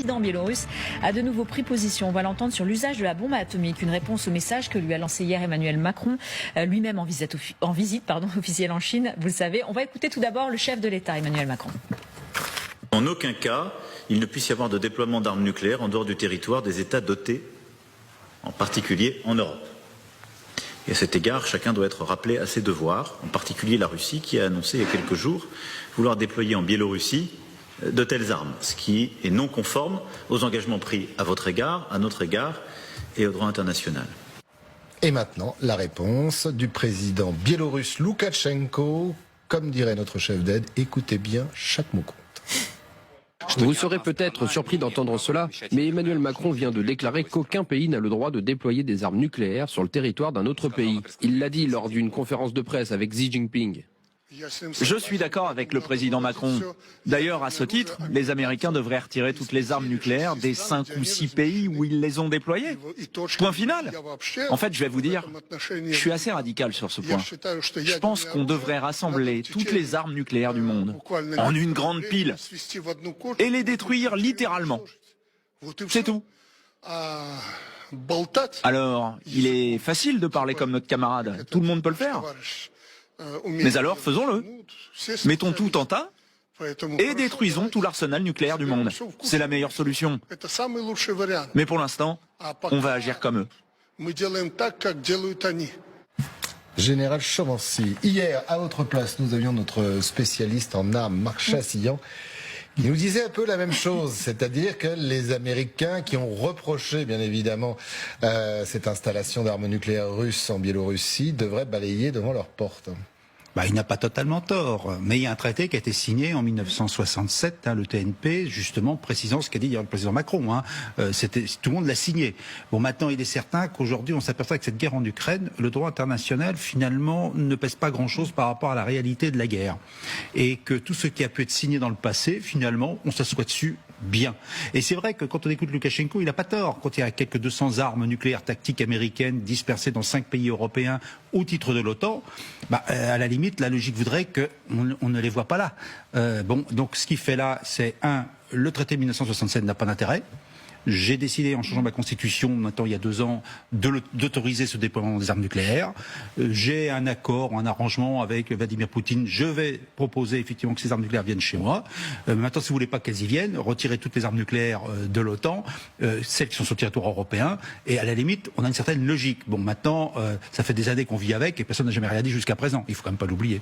président biélorusse a de nouveau pris position. On va l'entendre sur l'usage de la bombe atomique, une réponse au message que lui a lancé hier Emmanuel Macron, lui-même en visite officielle en Chine, vous le savez. On va écouter tout d'abord le chef de l'État, Emmanuel Macron. En aucun cas, il ne puisse y avoir de déploiement d'armes nucléaires en dehors du territoire des États dotés, en particulier en Europe. Et à cet égard, chacun doit être rappelé à ses devoirs, en particulier la Russie qui a annoncé il y a quelques jours vouloir déployer en Biélorussie de telles armes, ce qui est non conforme aux engagements pris à votre égard, à notre égard et au droit international. Et maintenant, la réponse du président biélorusse Loukachenko. Comme dirait notre chef d'aide, écoutez bien, chaque mot compte. Vous serez peut-être surpris d'entendre cela, mais Emmanuel Macron vient de déclarer qu'aucun pays n'a le droit de déployer des armes nucléaires sur le territoire d'un autre pays. Il l'a dit lors d'une conférence de presse avec Xi Jinping. Je suis d'accord avec le président Macron. D'ailleurs, à ce titre, les Américains devraient retirer toutes les armes nucléaires des 5 ou 6 pays où ils les ont déployées. Point final. En fait, je vais vous dire, je suis assez radical sur ce point. Je pense qu'on devrait rassembler toutes les armes nucléaires du monde en une grande pile et les détruire littéralement. C'est tout. Alors, il est facile de parler comme notre camarade. Tout le monde peut le faire. Mais alors, faisons-le. Mettons tout en tas et détruisons tout l'arsenal nucléaire du monde. C'est la meilleure solution. Mais pour l'instant, on va agir comme eux. Général Chauvency, hier, à votre place, nous avions notre spécialiste en armes, Marc Chassillan, qui nous disait un peu la même chose, c'est-à-dire que les Américains qui ont reproché, bien évidemment, cette installation d'armes nucléaires russes en Biélorussie devraient balayer devant leur porte. Il n'a pas totalement tort, mais il y a un traité qui a été signé en 1967, le TNP, justement précisant ce qu'a dit le président Macron. Tout le monde l'a signé. Bon, maintenant, il est certain qu'aujourd'hui, on s'aperçoit que cette guerre en Ukraine, le droit international, finalement, ne pèse pas grand-chose par rapport à la réalité de la guerre. Et que tout ce qui a pu être signé dans le passé, finalement, on s'assoit dessus bien. Et c'est vrai que quand on écoute Loukachenko, il n'a pas tort. Quand il y a quelques 200 armes nucléaires tactiques américaines dispersées dans 5 pays européens au titre de l'OTAN, à la limite, la logique voudrait qu'on ne les voit pas là. Donc ce qu'il fait là, c'est le traité de 1967 n'a pas d'intérêt. J'ai décidé, en changeant ma constitution, maintenant il y a 2 ans, d'autoriser ce déploiement des armes nucléaires. J'ai un accord, un arrangement avec Vladimir Poutine. Je vais proposer effectivement que ces armes nucléaires viennent chez moi. Maintenant, si vous voulez pas qu'elles y viennent, retirez toutes les armes nucléaires de l'OTAN, celles qui sont sur le territoire européen. Et à la limite, on a une certaine logique. Bon, maintenant, ça fait des années qu'on vit avec et personne n'a jamais rien dit jusqu'à présent. Il faut quand même pas l'oublier.